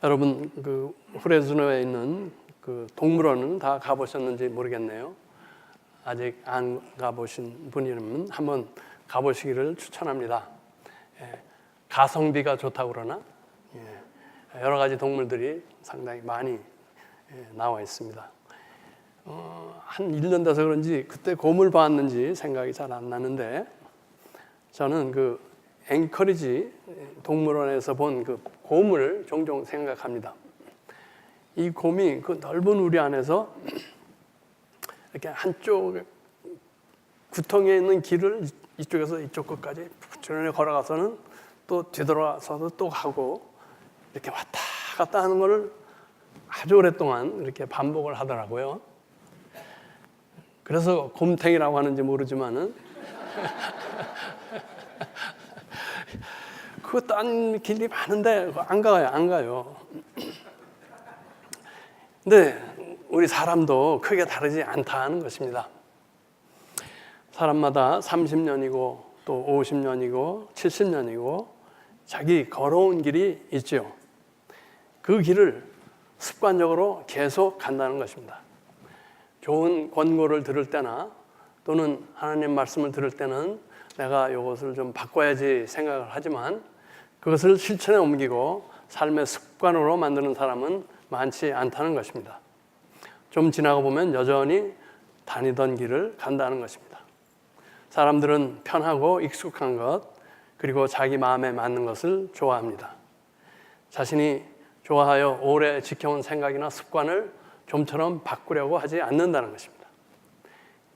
여러분 그 프레즈노에 있는 그 동물원은 다 가보셨는지 모르겠네요. 아직 안 가보신 분이라면 한번 가보시기를 추천합니다. 가성비가 좋다고 그러나 여러 가지 동물들이 상당히 많이 나와 있습니다. 한 1년 돼서 그런지 그때 곰을 봤는지 생각이 잘 안 나는데, 저는 그 앵커리지 동물원에서 본 그 곰을 종종 생각합니다. 이 곰이 그 넓은 우리 안에서 이렇게 한쪽 구덩이에 있는 길을 이쪽에서 이쪽 끝까지 부지런히 걸어가서는 또 뒤돌아서도 또 가고 이렇게 왔다 갔다 하는 것을 아주 오랫동안 이렇게 반복을 하더라고요. 그래서 곰탱이라고 하는지 모르지만은 그 딴 길이 많은데 안 가요. 근데 우리 사람도 크게 다르지 않다는 것입니다. 사람마다 30년이고 또 50년이고 70년이고 자기 걸어온 길이 있죠. 그 길을 습관적으로 계속 간다는 것입니다. 좋은 권고를 들을 때나 또는 하나님 말씀을 들을 때는 내가 이것을 좀 바꿔야지 생각을 하지만 그것을 실천에 옮기고 삶의 습관으로 만드는 사람은 많지 않다는 것입니다. 좀 지나고 보면 여전히 다니던 길을 간다는 것입니다. 사람들은 편하고 익숙한 것, 그리고 자기 마음에 맞는 것을 좋아합니다. 자신이 좋아하여 오래 지켜온 생각이나 습관을 좀처럼 바꾸려고 하지 않는다는 것입니다.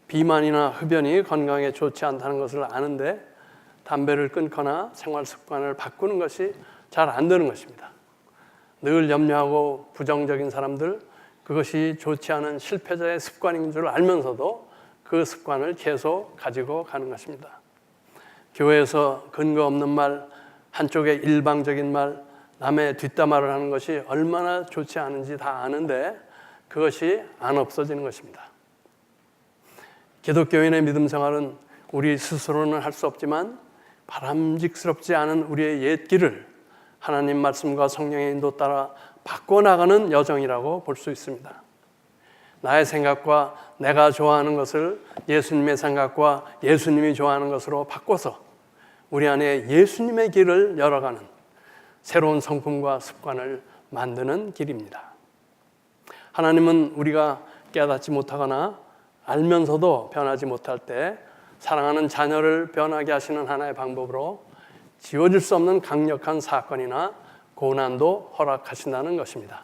비만이나 흡연이 건강에 좋지 않다는 것을 아는데 담배를 끊거나 생활 습관을 바꾸는 것이 잘 안 되는 것입니다. 늘 염려하고 부정적인 사람들, 그것이 좋지 않은 실패자의 습관인 줄 알면서도 그 습관을 계속 가지고 가는 것입니다. 교회에서 근거 없는 말, 한쪽의 일방적인 말, 남의 뒷담화를 하는 것이 얼마나 좋지 않은지 다 아는데 그것이 안 없어지는 것입니다. 기독교인의 믿음 생활은 우리 스스로는 할 수 없지만 바람직스럽지 않은 우리의 옛 길을 하나님 말씀과 성령의 인도 따라 바꿔나가는 여정이라고 볼 수 있습니다. 나의 생각과 내가 좋아하는 것을 예수님의 생각과 예수님이 좋아하는 것으로 바꿔서 우리 안에 예수님의 길을 열어가는 새로운 성품과 습관을 만드는 길입니다. 하나님은 우리가 깨닫지 못하거나 알면서도 변하지 못할 때 사랑하는 자녀를 변하게 하시는 하나의 방법으로 지워질 수 없는 강력한 사건이나 고난도 허락하신다는 것입니다.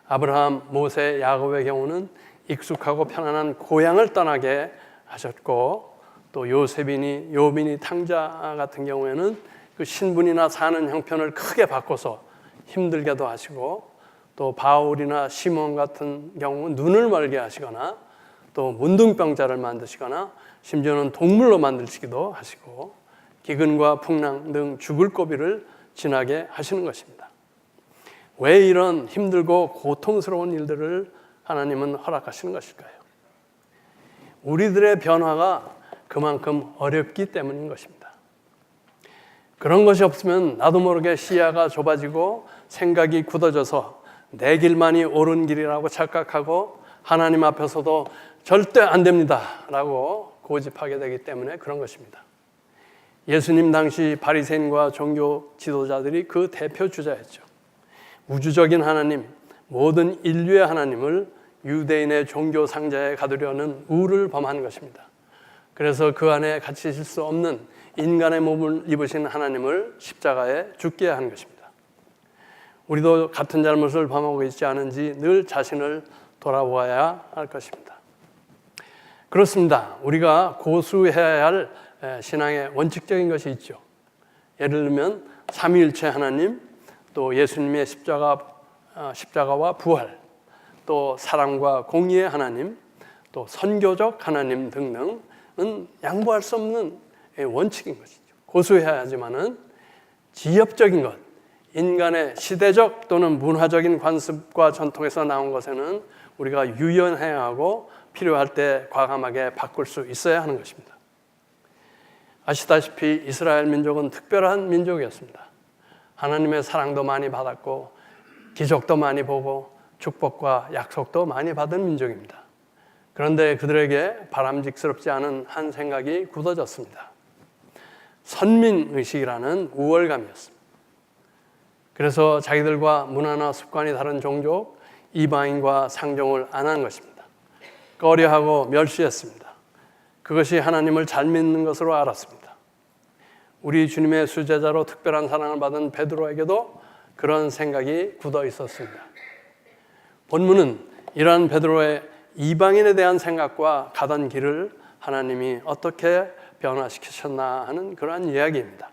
아브라함, 모세, 야곱의 경우는 익숙하고 편안한 고향을 떠나게 하셨고, 또 요셉이니 욥이니 탕자 같은 경우에는 그 신분이나 사는 형편을 크게 바꿔서 힘들게도 하시고, 또 바울이나 시몬 같은 경우는 눈을 멀게 하시거나 또 문둥병자를 만드시거나 심지어는 동물로 만드시기도 하시고 기근과 풍랑 등 죽을 고비를 지나게 하시는 것입니다. 왜 이런 힘들고 고통스러운 일들을 하나님은 허락하시는 것일까요? 우리들의 변화가 그만큼 어렵기 때문인 것입니다. 그런 것이 없으면 나도 모르게 시야가 좁아지고 생각이 굳어져서 내 길만이 옳은 길이라고 착각하고 하나님 앞에서도 절대 안 됩니다 라고 고집하게 되기 때문에 그런 것입니다. 예수님 당시 바리새인과 종교 지도자들이 그 대표 주자였죠. 우주적인 하나님, 모든 인류의 하나님을 유대인의 종교 상자에 가두려는 우를 범한 것입니다. 그래서 그 안에 갇히실 수 없는 인간의 몸을 입으신 하나님을 십자가에 죽게 한 것입니다. 우리도 같은 잘못을 범하고 있지 않은지 늘 자신을 돌아보아야 할 것입니다. 그렇습니다. 우리가 고수해야 할 신앙의 원칙적인 것이 있죠. 예를 들면 삼위일체 하나님, 또 예수님의 십자가와 부활, 또 사랑과 공의의 하나님, 또 선교적 하나님 등등은 양보할 수 없는 원칙인 것이죠. 고수해야 하지만은 지엽적인 것, 인간의 시대적 또는 문화적인 관습과 전통에서 나온 것에는 우리가 유연해야 하고 필요할 때 과감하게 바꿀 수 있어야 하는 것입니다. 아시다시피 이스라엘 민족은 특별한 민족이었습니다. 하나님의 사랑도 많이 받았고 기적도 많이 보고 축복과 약속도 많이 받은 민족입니다. 그런데 그들에게 바람직스럽지 않은 한 생각이 굳어졌습니다. 선민의식이라는 우월감이었습니다. 그래서 자기들과 문화나 습관이 다른 종족, 이방인과 상종을 안 한 것입니다. 꺼려하고 멸시했습니다. 그것이 하나님을 잘 믿는 것으로 알았습니다. 우리 주님의 수제자로 특별한 사랑을 받은 베드로에게도 그런 생각이 굳어 있었습니다. 본문은 이러한 베드로의 이방인에 대한 생각과 가던 길을 하나님이 어떻게 변화시키셨나 하는 그러한 이야기입니다.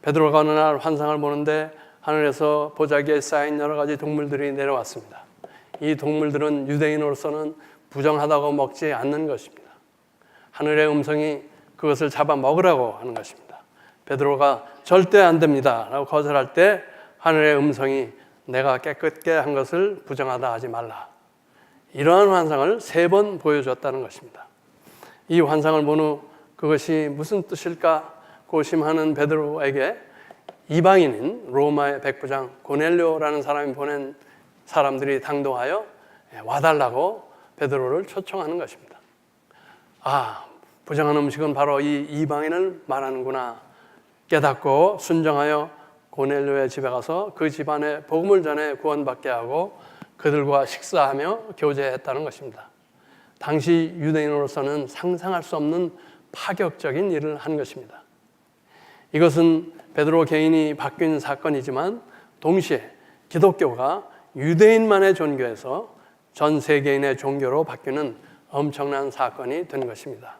베드로가 어느 날 환상을 보는데 하늘에서 보자기에 쌓인 여러 가지 동물들이 내려왔습니다. 이 동물들은 유대인으로서는 부정하다고 먹지 않는 것입니다. 하늘의 음성이 그것을 잡아 먹으라고 하는 것입니다. 베드로가 절대 안 됩니다 라고 거절할 때 하늘의 음성이 내가 깨끗게 한 것을 부정하다 하지 말라. 이러한 환상을 3번 보여줬다는 것입니다. 이 환상을 본 후 그것이 무슨 뜻일까 고심하는 베드로에게 이방인인 로마의 백부장 고넬료라는 사람이 보낸 사람들이 당도하여 와달라고 베드로를 초청하는 것입니다. 아, 부정한 음식은 바로 이 이방인을 말하는구나 깨닫고 순종하여 고넬료의 집에 가서 그 집안에 복음을 전해 구원받게 하고 그들과 식사하며 교제했다는 것입니다. 당시 유대인으로서는 상상할 수 없는 파격적인 일을 한 것입니다. 이것은 베드로 개인이 바뀐 사건이지만 동시에 기독교가 유대인만의 종교에서 전 세계인의 종교로 바뀌는 엄청난 사건이 된 것입니다.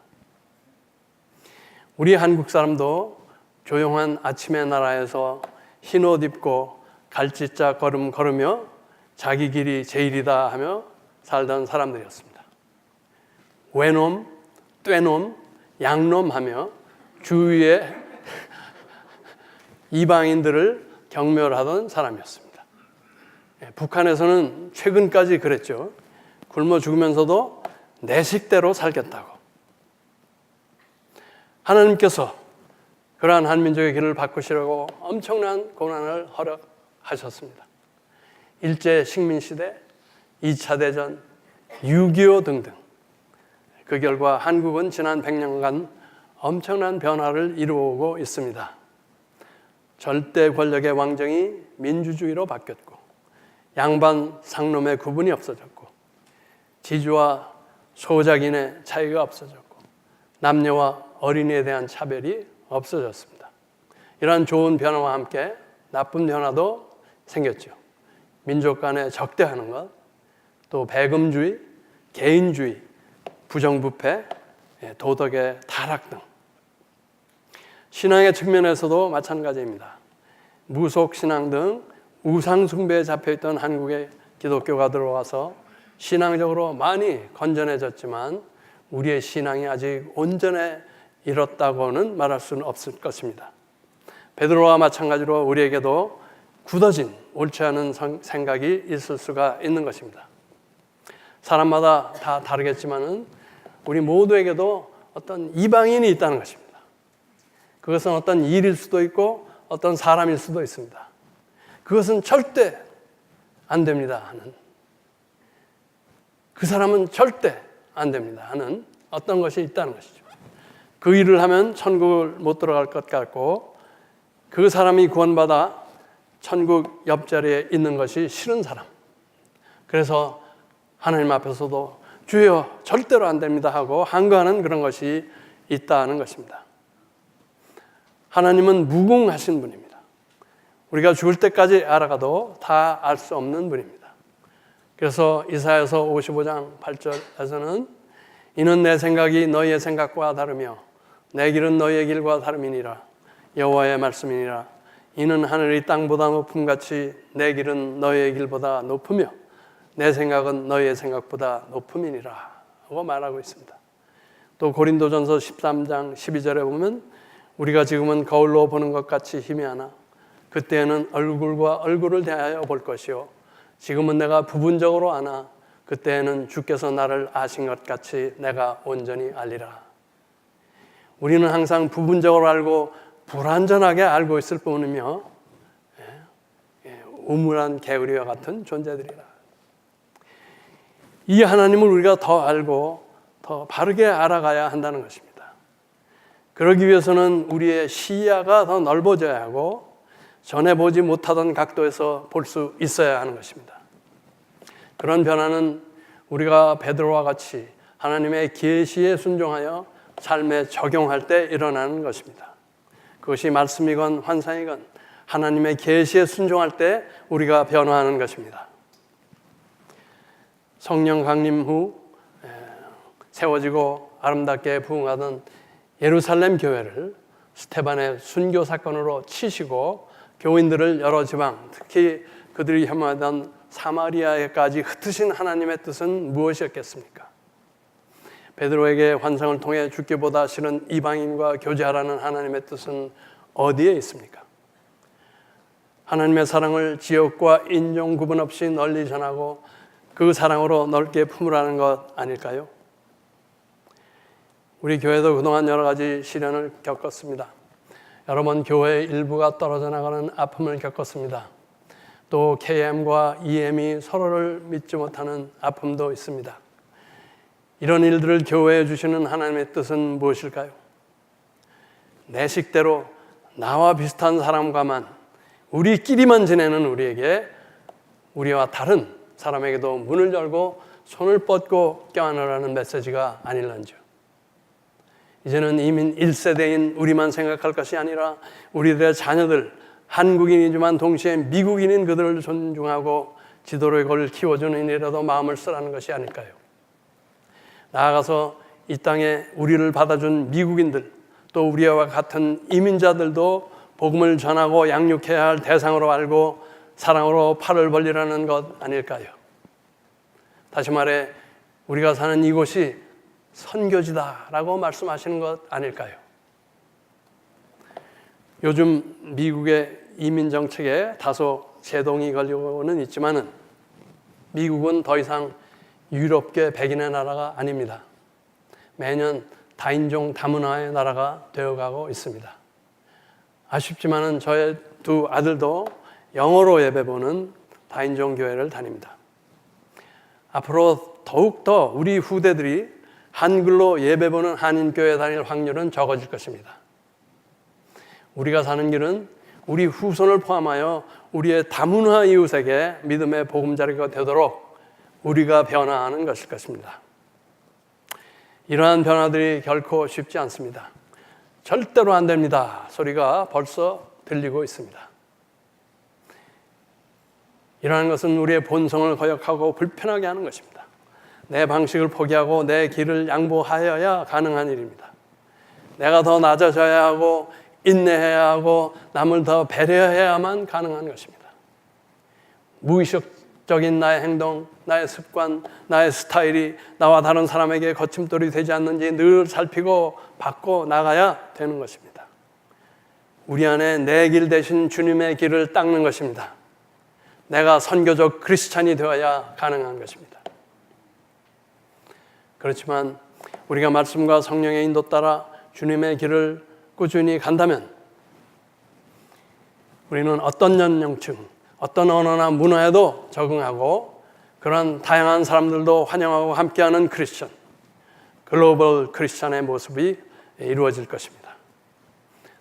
우리 한국 사람도 조용한 아침의 나라에서 흰 옷 입고 갈짓자 걸음 걸으며 자기 길이 제일이다 하며 살던 사람들이었습니다. 외놈, 떼놈, 양놈 하며 주위에 이방인들을 경멸하던 사람이었습니다. 북한에서는 최근까지 그랬죠. 굶어 죽으면서도 내 식대로 살겠다고. 하나님께서 그러한 한민족의 길을 바꾸시려고 엄청난 고난을 허락하셨습니다. 일제 식민시대, 2차 대전, 6.25 등등. 그 결과 한국은 지난 100년간 엄청난 변화를 이루어오고 있습니다. 절대 권력의 왕정이 민주주의로 바뀌었고 양반 상놈의 구분이 없어졌고 지주와 소작인의 차이가 없어졌고 남녀와 어린이에 대한 차별이 없어졌습니다. 이러한 좋은 변화와 함께 나쁜 변화도 생겼죠. 민족 간에 적대하는 것, 또 배금주의, 개인주의, 부정부패, 도덕의 타락 등 신앙의 측면에서도 마찬가지입니다. 무속신앙 등 우상숭배에 잡혀있던 한국에 기독교가 들어와서 신앙적으로 많이 건전해졌지만 우리의 신앙이 아직 온전해 이뤘다고는 말할 수는 없을 것입니다. 베드로와 마찬가지로 우리에게도 굳어진 옳지 않은 생각이 있을 수가 있는 것입니다. 사람마다 다 다르겠지만은 우리 모두에게도 어떤 이방인이 있다는 것입니다. 그것은 어떤 일일 수도 있고 어떤 사람일 수도 있습니다. 그것은 절대 안 됩니다 하는, 그 사람은 절대 안 됩니다 하는 어떤 것이 있다는 것이죠. 그 일을 하면 천국을 못 들어갈 것 같고 그 사람이 구원받아 천국 옆자리에 있는 것이 싫은 사람. 그래서 하나님 앞에서도 주여 절대로 안 됩니다 하고 항거하는 그런 것이 있다는 것입니다. 하나님은 무궁하신 분입니다. 우리가 죽을 때까지 알아가도 다 알 수 없는 분입니다. 그래서 이사야서 55장 8절에서는 이는 내 생각이 너희의 생각과 다르며 내 길은 너희의 길과 다름이니라. 여호와의 말씀이니라. 이는 하늘이 땅보다 높음같이 내 길은 너희의 길보다 높으며 내 생각은 너희의 생각보다 높음이니라 하고 말하고 있습니다. 또 고린도전서 13장 12절에 보면 우리가 지금은 거울로 보는 것 같이 희미하나 그때에는 얼굴과 얼굴을 대하여 볼 것이요 지금은 내가 부분적으로 아나 그때에는 주께서 나를 아신 것 같이 내가 온전히 알리라. 우리는 항상 부분적으로 알고 불완전하게 알고 있을 뿐이며 우물한 개구리와 같은 존재들이라. 이 하나님을 우리가 더 알고 더 바르게 알아가야 한다는 것입니다. 그러기 위해서는 우리의 시야가 더 넓어져야 하고 전에 보지 못하던 각도에서 볼 수 있어야 하는 것입니다. 그런 변화는 우리가 베드로와 같이 하나님의 계시에 순종하여 삶에 적용할 때 일어나는 것입니다. 그것이 말씀이건 환상이건 하나님의 계시에 순종할 때 우리가 변화하는 것입니다. 성령 강림 후 세워지고 아름답게 부흥하던 예루살렘 교회를 스데반의 순교 사건으로 치시고 교인들을 여러 지방, 특히 그들이 혐오하던 사마리아에까지 흩으신 하나님의 뜻은 무엇이었겠습니까? 베드로에게 환상을 통해 죽기보다 싫은 이방인과 교제하라는 하나님의 뜻은 어디에 있습니까? 하나님의 사랑을 지역과 인종 구분 없이 널리 전하고 그 사랑으로 넓게 품으라는 것 아닐까요? 우리 교회도 그동안 여러 가지 시련을 겪었습니다. 여러 번 교회의 일부가 떨어져 나가는 아픔을 겪었습니다. 또 KM과 EM이 서로를 믿지 못하는 아픔도 있습니다. 이런 일들을 교회에 주시는 하나님의 뜻은 무엇일까요? 내 식대로 나와 비슷한 사람과만 우리끼리만 지내는 우리에게 우리와 다른 사람에게도 문을 열고 손을 뻗고 껴안으라는 메시지가 아닐런지요. 이제는 이민 1세대인 우리만 생각할 것이 아니라 우리들의 자녀들, 한국인이지만 동시에 미국인인 그들을 존중하고 지도를 걸 키워주는 일이라도 마음을 쓰라는 것이 아닐까요? 나아가서 이 땅에 우리를 받아준 미국인들, 또 우리와 같은 이민자들도 복음을 전하고 양육해야 할 대상으로 알고 사랑으로 팔을 벌리라는 것 아닐까요? 다시 말해 우리가 사는 이곳이 선교지다라고 말씀하시는 것 아닐까요? 요즘 미국의 이민 정책에 다소 제동이 걸리고는 있지만은 미국은 더 이상 유럽계 백인의 나라가 아닙니다. 매년 다인종 다문화의 나라가 되어가고 있습니다. 아쉽지만은 저의 두 아들도 영어로 예배 보는 다인종 교회를 다닙니다. 앞으로 더욱더 우리 후대들이 한글로 예배 보는 한인교회 다닐 확률은 적어질 것입니다. 우리가 사는 길은 우리 후손을 포함하여 우리의 다문화 이웃에게 믿음의 보금자리가 되도록 우리가 변화하는 것일 것입니다. 이러한 변화들이 결코 쉽지 않습니다. 절대로 안 됩니다 소리가 벌써 들리고 있습니다. 이러한 것은 우리의 본성을 거역하고 불편하게 하는 것입니다. 내 방식을 포기하고 내 길을 양보하여야 가능한 일입니다. 내가 더 낮아져야 하고 인내해야 하고 남을 더 배려해야만 가능한 것입니다. 무의식적인 나의 행동, 나의 습관, 나의 스타일이 나와 다른 사람에게 거침돌이 되지 않는지 늘 살피고 바꿔 나가야 되는 것입니다. 우리 안에 내 길 대신 주님의 길을 닦는 것입니다. 내가 선교적 크리스찬이 되어야 가능한 것입니다. 그렇지만 우리가 말씀과 성령의 인도 따라 주님의 길을 꾸준히 간다면 우리는 어떤 연령층, 어떤 언어나 문화에도 적응하고 그런 다양한 사람들도 환영하고 함께하는 크리스천, 글로벌 크리스천의 모습이 이루어질 것입니다.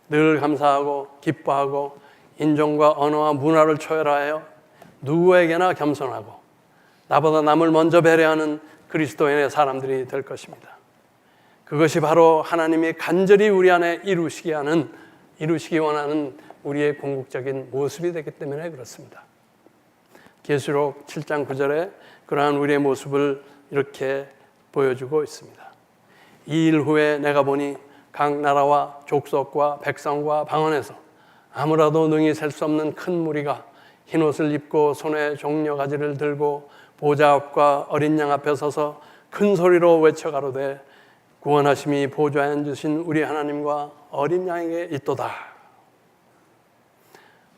늘 감사하고 기뻐하고 인종과 언어와 문화를 초월하여 누구에게나 겸손하고 나보다 남을 먼저 배려하는 그리스도인의 사람들이 될 것입니다. 그것이 바로 하나님이 간절히 우리 안에 이루시기 원하는 우리의 궁극적인 모습이 되기 때문에 그렇습니다. 계시록 7장 9절에 그러한 우리의 모습을 이렇게 보여주고 있습니다. 이 일 후에 내가 보니 각 나라와 족속과 백성과 방언에서 아무라도 능히 셀 수 없는 큰 무리가 흰옷을 입고 손에 종려가지를 들고 보좌 앞과 어린 양 앞에 서서 큰 소리로 외쳐가로되 구원하심이 보좌에 앉으신 우리 하나님과 어린 양에게 있도다.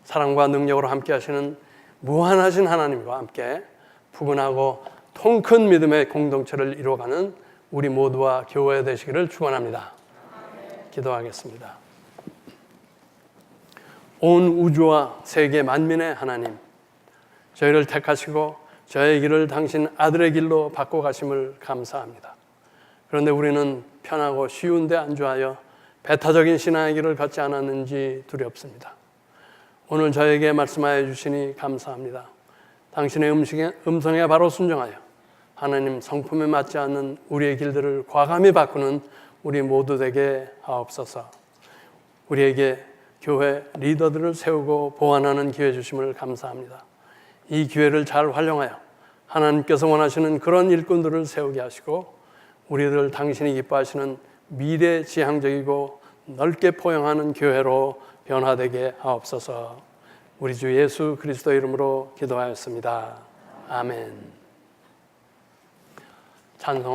사랑과 능력으로 함께 하시는 무한하신 하나님과 함께 푸근하고 통큰 믿음의 공동체를 이루어가는 우리 모두와 교회 되시기를 축원합니다. 기도하겠습니다. 온 우주와 세계 만민의 하나님, 저희를 택하시고 저의 길을 당신 아들의 길로 바꿔가심을 감사합니다. 그런데 우리는 편하고 쉬운 데 안주하여 배타적인 신앙의 길을 걷지 않았는지 두렵습니다. 오늘 저에게 말씀하여 주시니 감사합니다. 당신의 음성에 바로 순종하여 하나님 성품에 맞지 않는 우리의 길들을 과감히 바꾸는 우리 모두 되게 하옵소서. 우리에게 교회 리더들을 세우고 보완하는 기회 주심을 감사합니다. 이 기회를 잘 활용하여 하나님께서 원하시는 그런 일꾼들을 세우게 하시고 우리들 당신이 기뻐하시는 미래지향적이고 넓게 포용하는 교회로 변화되게 하옵소서. 우리 주 예수 그리스도 이름으로 기도하였습니다. 아멘. 찬송.